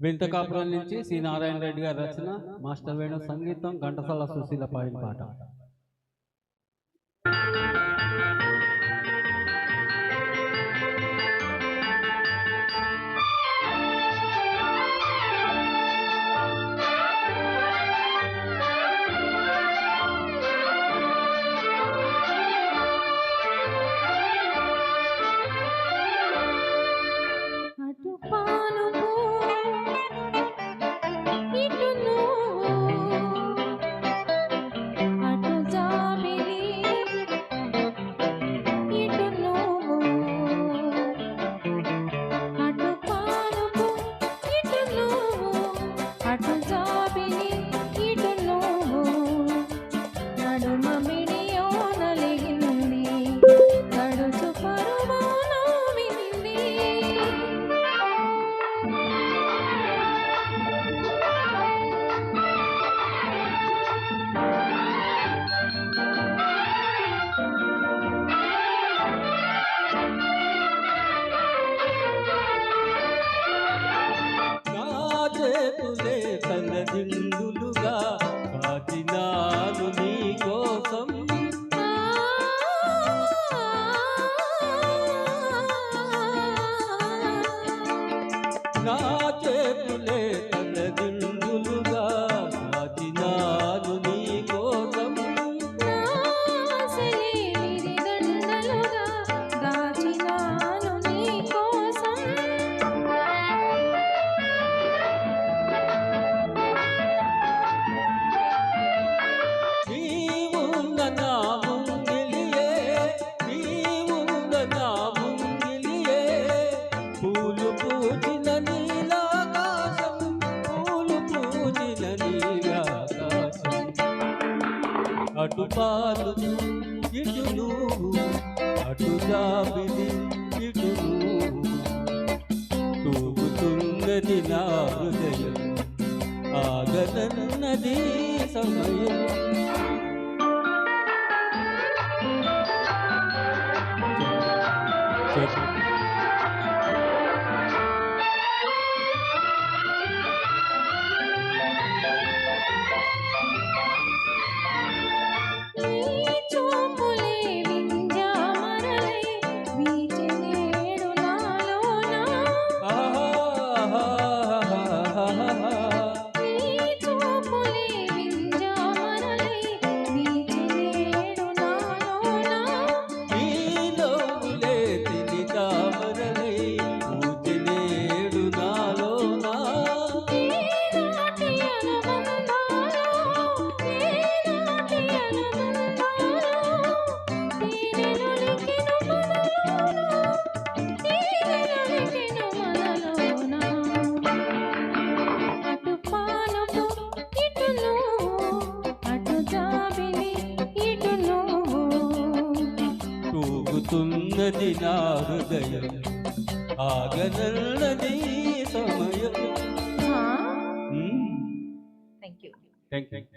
వింతకాపురం నుంచి సి నారాయణ రెడ్డి గారి రచన, మాస్టర్ వేణు సంగీతం, ఘంటసాల సుశీల పాడిన పాట. తలదిందులుగా కాచినాను నీ కోసం, నా చేతులే తలదిందులుగా కాచినాను నీ కోసం, అటు పాలు ఇటు నువ్వు, అటు జాబిలి ఇటు నువ్వు, తూగుతున్నది నా హృదయం, ఆగదన్నది సమయం. తూగుతున్నది నా హృదయం, ఆగనన్నది సమయం. Thank you. Thank you.